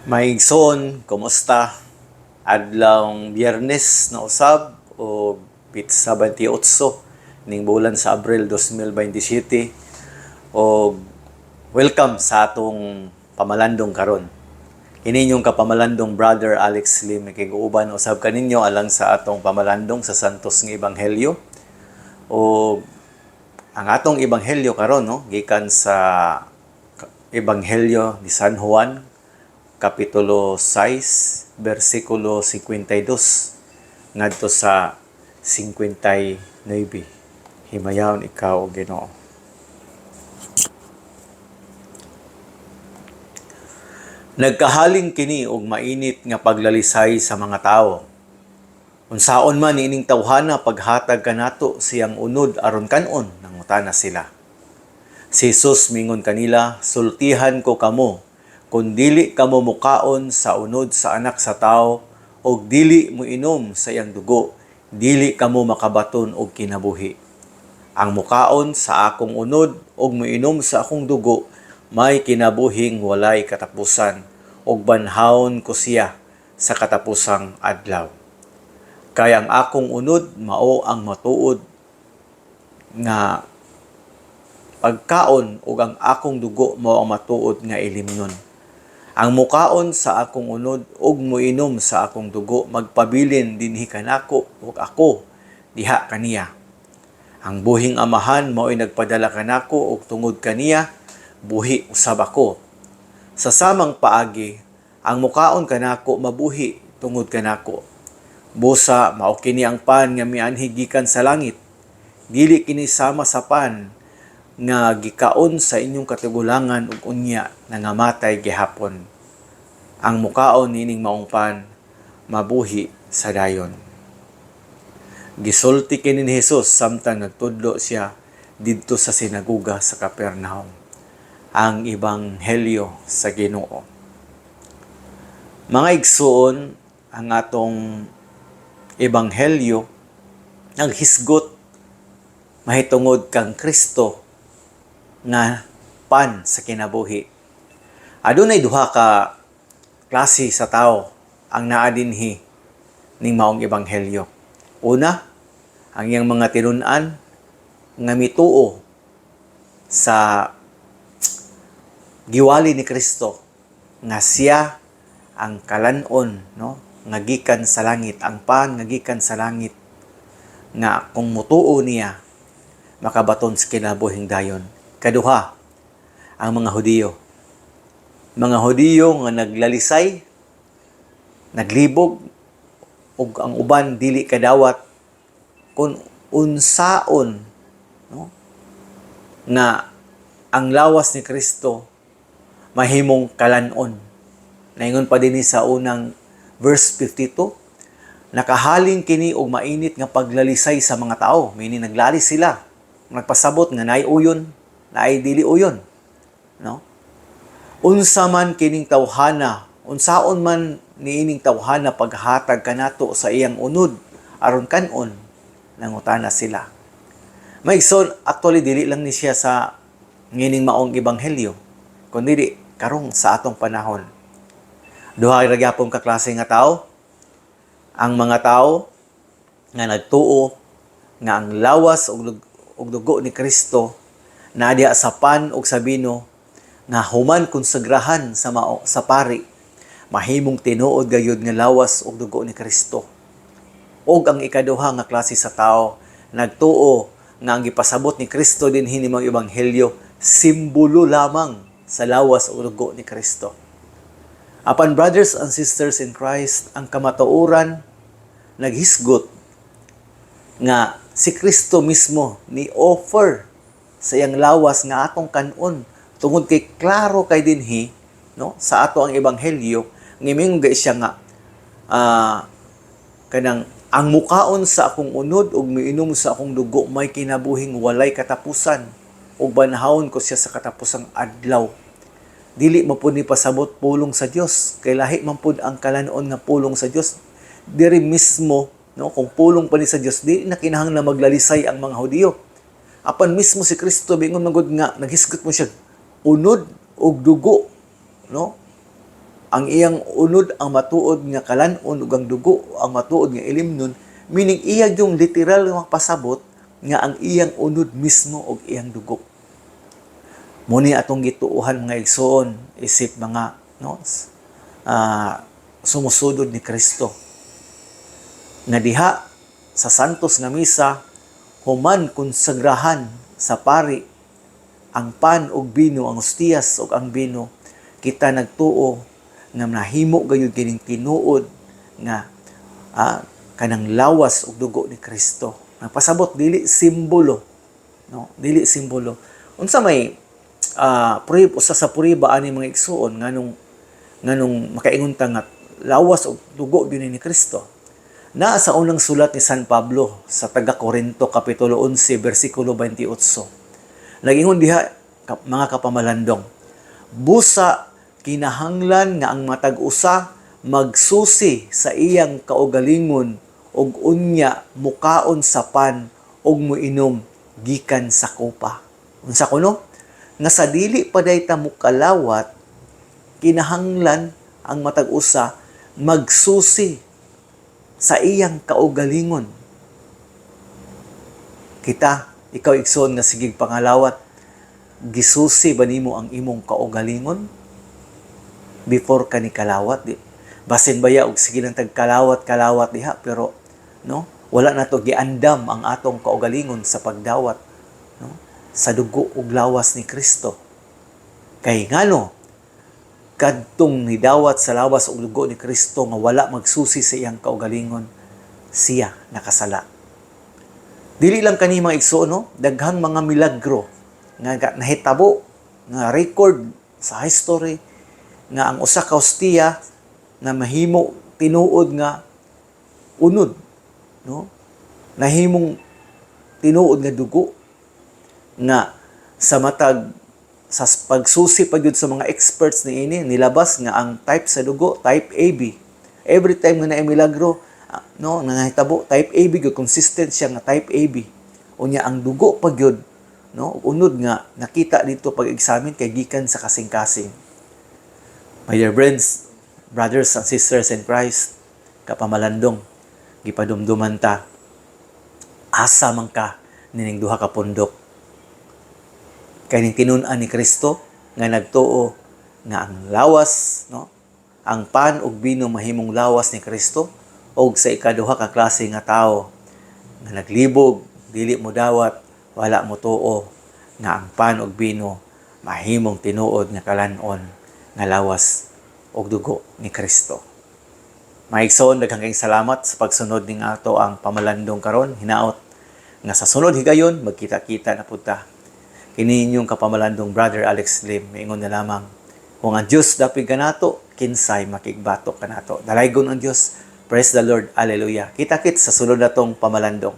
Maigsoon, kumusta? Adlawng Biyernes na usab o Pitsa 28 ning bulan sa Abril 2027 o welcome sa atong pamalandong karon. Kini kapamalandong Brother Alex Lim kiguuban usab kaninyo alang sa atong pamalandong sa Santos nga Ebanghelyo o ang atong ebanghelyo karon gikan sa Ebanghelyo ni San Juan Kapitulo 6, versikulo 52, ngadto sa 59. Himayawon ikaw, Ginoo. Nagkahaling kini og mainit nga paglalisay sa mga tawo. Unsaon man ining tawhana paghatag kanato siyang unod aron kanon nangutana sila. Si Jesus mingon kanila, sultihan ko kamo kung dili kamo mukaon sa unod sa anak sa tao og dili mo inom sa iyang dugo, dili kamo makabaton og kinabuhi. Ang mukaon sa akong unod og moinom sa akong dugo, may kinabuhing walay katapusan, og banhawon ko siya sa katapusang adlaw. Kaya ang akong unod mao ang matuod nga pagkaon ug ang akong dugo mao ang matuod nga ilimnon. Ang mukaon sa akong unod ug moinom sa akong dugo magpabilin dinhi kanako ug ako diha kaniya. Ang buhing amahan mao'y nagpadala kanako ug tungod kaniya buhi usab ako. Sa samang paagi ang mukaon kanako mabuhi tungod kanako. Busa mao kini ang pan nga mianhi gikan sa langit. Dili kini sama sa pan nga gikaon sa inyong katigulangan ug unya nangamatay gihapon. Ang mukaon nining maong pan mabuhi sa dayon. Gisulti kini ni Jesus samtang nagtudlo siya didto sa sinaguga sa Capernaum. Ang ebanghelyo sa Ginoo. Mga igsuon, ang atong ebanghelyo naghisgot mahitungod kang Kristo nga pan sa kinabuhi. Adunay duha ka klase sa tao ang naa dinhi ning maong ebanghelyo. Una, ang iyang mga tinun-an nga mituo sa giwali ni Kristo nga siya ang kalanon nga gikan sa langit, ang pan nga gikan sa langit nga kung mutuo niya makabaton sa kinabuhing dayon. Kaduha, ang mga Hudiyo. Mga Hudiyo nga naglalisay, naglibog, ug ang uban dili kadawat kung unsaon nga ang lawas ni Kristo mahimong kalanon. Naingon pa dinhi sa unang verse 52, nakahaling kini og mainit nga paglalisay sa mga tao. Meaning naglalis sila, nagpasabot nga naay uyon, naay dili uyon. Unsa man kining tawhana, unsaon man niining tawhana paghatag kanato sa iyang unod aron kanon nangutana sila. Maigsoon, actually dili lang ni siya sa ngining maong ebanghelyo, kundi karong sa atong panahon. Duha ra gyapon ka klase nga tao. Ang mga tao nga nagtuo nga ang lawas ug dugo ni Kristo na diha sa pan ug sa bino nga human konsagrahan sa pari, mahimong tinuod gayud nga lawas ug dugo ni Kristo. Ug ang ikaduha nga klase sa tao nagtuo nga ang gipasabot ni Kristo dinhi ni mga ebanghelyo simbolo lamang sa lawas ug dugo ni Kristo. Apan brothers and sisters in Christ, ang kamatuoran naghisgot nga si Kristo mismo ni offer sa iyang lawas nga atong kanon tungod kay klaro kay dinhi sa ato ang ebanghelyo ngimong siya nga kanang ang mukaon sa akong unod ug miinom sa akong dugo may kinabuhing walay katapusan ug banhawon ko siya sa katapusang adlaw. Dili man pud ni pasabot pulong sa Dios, kay lahi man pud ang kalanon nga pulong sa Dios. Diri mismo kung pulong pa ni sa Dios, dili na kinahanglan maglalisay ang mga Hudiyo. Apan mismo si Kristo bingon magud nga naghisgot mo siya unod og dugo ang iyang unod ang matuod nga kalanon ug ang dugo ang matuod nga ilimnon, meaning iya yung literal nga pasabot nga ang iyang unod mismo og iyang dugo. Muni atong gituohan mga igsoon isip mga sumusudod ni Kristo. Nga diha sa santos nga misa human konsagrahan sa pari ang pan ug bino, ang ostiyas ug ang bino, kita nagtuo nga nahimo gayud kining tinuod nga kanang lawas ug dugo ni Kristo. Nagpasabot dili simbolo, no? Dili simbolo. Unsa may usa sa puriba ani mga igsuon nganong makaingon ta nga lawas ug dugo gyud ni Kristo. Naa sa unang sulat ni San Pablo sa taga-Korinto kapitulo 11 bersikulo 28. Nagingon diha mga kapamalandong, busa kinahanglan nga ang matag usa magsusi sa iyang kaugalingon ug unya mukaon sa pan ug moinom gikan sa kopa. Unsa kuno? Nga sa dili pa day ta mukalawat, kinahanglan ang matag usa magsusi sa iyang kaugalingon. Kita, ikaw igsoon nga sigig pangalawat, gisusi ba nimo ang imong kaugalingon before ka ni kalawat? Basin baya og sige lang tagkalawat diha, pero wala na to giandam ang atong kaugalingon sa pagdawat sa dugo ug lawas ni Kristo. Kay ngano kadtong nidawat sa lawas ug dugo ni Kristo nga wala magsusi sa iyang kaugalingon, siya nakasala. Dili lang kani mga igsoon, daghang mga milagro nga nahitabo nga record sa history nga ang usa ka ostiya na mahimo tinuod nga unod, nahimong tinuod nga dugo nga sa matag sa pagsusi pa gyud sa mga experts niini nilabas nga ang type sa dugo type AB. Every time nga naay milagro nangahitabo type AB gyud, consistent siya nga type AB. Unya ang dugo pa gyud unod nga nakita dito pag-examine kay gikan sa kasing-kasing. My dear friends, brothers and sisters in Christ, kapamalandong gipadumduman ta, asa man ka nining duha ka pundok. Kay ning tinun-an ni Kristo nga nagtuo nga ang lawas, ang pan ug bino mahimong lawas ni Kristo, og sa ikaduha ka klase nga tawo nga naglibog, dili mo dawat, wala mo tuo nga ang pan ug bino mahimong tinuod nga kalanon nga lawas og dugo ni Kristo. Maigsoon, daghang kayong salamat sa pagsunod ning ato ang pamalandong karon. Hinaot nga sa sunod higayon magkita-kita na punta. Kini inyong kapamalandong Brother Alex Lim, maingon na lamang, kung ang Diyos dapig kanato, kinsay makigbatok kanato. Dalaygon ang Diyos. Praise the Lord. Hallelujah. Kita-kit sa sunod na tong pamalandong.